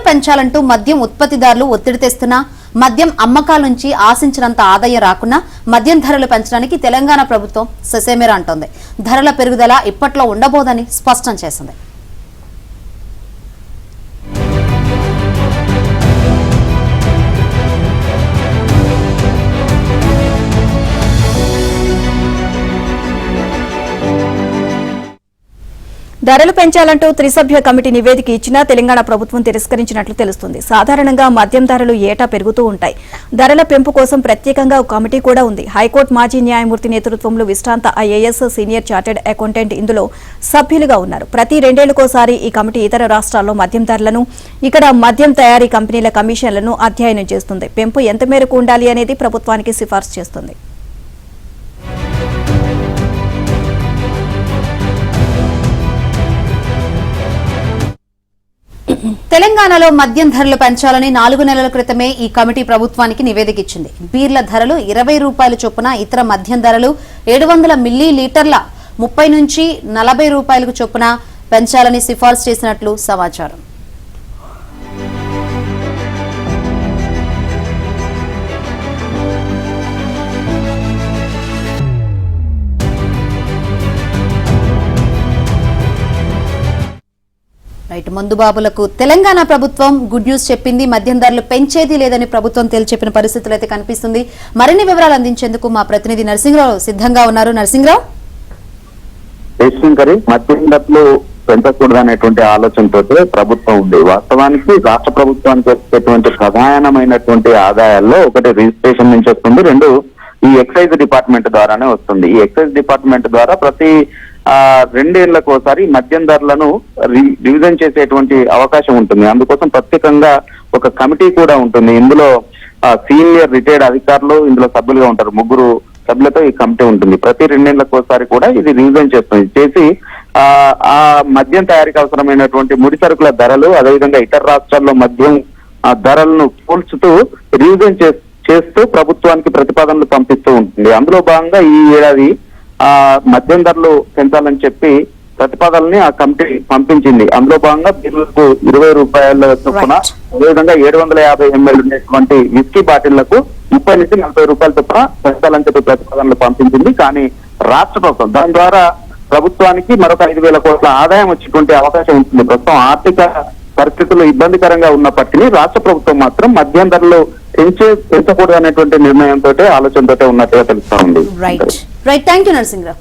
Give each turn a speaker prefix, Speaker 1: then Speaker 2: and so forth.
Speaker 1: పెంచాలంటూ మద్యం ఉత్పత్తిదారులు ఒత్తిడి తెస్తున్నా మద్యం అమ్మకాల నుంచి ఆశించినంత ఆదాయం రాకున్నా మద్యం ధరలు పెంచడానికి తెలంగాణ ప్రభుత్వం ససేమిరా అంటోంది. ధరల పెరుగుదల ఇప్పట్లో ఉండబోదని స్పష్టం చేసింది.
Speaker 2: ధరలు పెంచాలంటూ త్రిసభ్య కమిటీ నివేదిక ఇచ్చినా తెలంగాణ ప్రభుత్వం తిరస్కరించినట్లు తెలుస్తుంది. సాధారణంగా మద్యం ధరలు ఏటా పెరుగుతూ ఉంటాయి. ధరల పెంపు కోసం ప్రత్యేకంగా ఒక కమిటీ కూడా ఉంది. హైకోర్టు మాజీ న్యాయమూర్తి నేతృత్వంలో విశ్రాంత ఐఏఎస్, సీనియర్ చార్టెడ్ అకౌంటెంట్ ఇందులో సభ్యులుగా ఉన్నారు. ప్రతి 2 ఏళ్లకోసారి ఈ కమిటీ ఇతర రాష్ట్రాల్లో మద్యం ధరలను, ఇక్కడ మద్యం తయారీ కంపెనీల కమిషన్లను అధ్యయనం చేస్తుంది. పెంపు ఎంత మేరకు ఉండాలి అనేది ప్రభుత్వానికి సిఫార్సు చేస్తుంది.
Speaker 1: తెలంగాణలో మద్యం ధరలు పెంచాలని 4 నెలల క్రితమే ఈ కమిటీ ప్రభుత్వానికి నివేదిక ఇచ్చింది. బీర్ల ధరలు 20 రూపాయల చొప్పున, ఇతర మద్యం ధరలు 700 మిల్లీలీటర్ల 30 నుంచి 40 రూపాయలకు చొప్పున పెంచాలని సిఫార్సు చేసినట్లు సమాచారం. మందుబాబులకు తెలంగాణ ప్రభుత్వం గుడ్ న్యూస్ చెప్పింది. మద్యం ధరలు పెంచేది లేదని ప్రభుత్వం తేల్చెప్పిన పరిస్థితులు అయితే కనిపిస్తుంది. మరిన్ని వివరాలు అందించేందుకు మా ప్రతినిధి నరసింహరావు సిద్ధంగా ఉన్నారు. నరసింహరావు,
Speaker 3: మద్యం ధరలు పెంచకూడదనేటువంటి ఆలోచనతో ప్రభుత్వం ఉంది. వాస్తవానికి రాష్ట్ర ప్రభుత్వానికి వచ్చేటువంటి ప్రధానమైనటువంటి ఆదాయాల్లో ఒకటి రిజిస్ట్రేషన్ నుంచి వస్తుంది, 2 ఈ ఎక్సైజ్ డిపార్ట్మెంట్ ద్వారానే వస్తుంది. ఈ ఎక్సైజ్ డిపార్ట్మెంట్ ద్వారా ప్రతి 2 ఏళ్లకు ఒకసారి మద్యం ధరలను రివిజన్ చేసేటువంటి అవకాశం ఉంటుంది. అందుకోసం ప్రత్యేకంగా ఒక కమిటీ కూడా ఉంటుంది. ఇందులో సీనియర్ రిటైర్డ్ అధికారులు ఇందులో సభ్యులుగా ఉంటారు. 3 సభ్యులతో ఈ కమిటీ ఉంటుంది. ప్రతి 2 ఏళ్లకు ఒకసారి కూడా ఇది రివిజన్ చేసి ఆ మద్యం తయారీకి అవసరమైనటువంటి ముడి సరుకుల ధరలు, అదేవిధంగా ఇతర రాష్ట్రాల్లో మద్యం ధరలను పోల్చుతూ రివిజన్ చేస్తూ ప్రభుత్వానికి ప్రతిపాదనలు పంపిస్తూ ఉంటుంది. అందులో భాగంగా ఈ ఏడాది మద్యం ధరలు పెంచాలని చెప్పి ప్రతిపాదనని ఆ కమిటీ పంపించింది. అందులో భాగంగా బీర్లకు 20 రూపాయల చొప్పున, అదేవిధంగా 750 ml ఉండేటువంటి విస్కీ బాటిళ్లకు 30 నుంచి 40 రూపాయల చొప్పున పెంచాలని చెప్పి ప్రతిపాదనలు పంపించింది. కానీ రాష్ట్ర ప్రభుత్వం దాని ద్వారా ప్రభుత్వానికి మరొక 5,000 కోట్ల ఆదాయం వచ్చేటువంటి అవకాశం ఉంటుంది. ప్రస్తుతం ఆర్థిక పరిస్థితులు ఇబ్బందికరంగా ఉన్నప్పటికీ రాష్ట్ర ప్రభుత్వం మాత్రం మద్యం ధరలు పెంచకూడదు అనేటువంటి నిర్ణయంతో, ఆలోచనతో ఉన్నట్టుగా తెలుస్తా ఉంది.
Speaker 1: Right, thank you Narasimharao.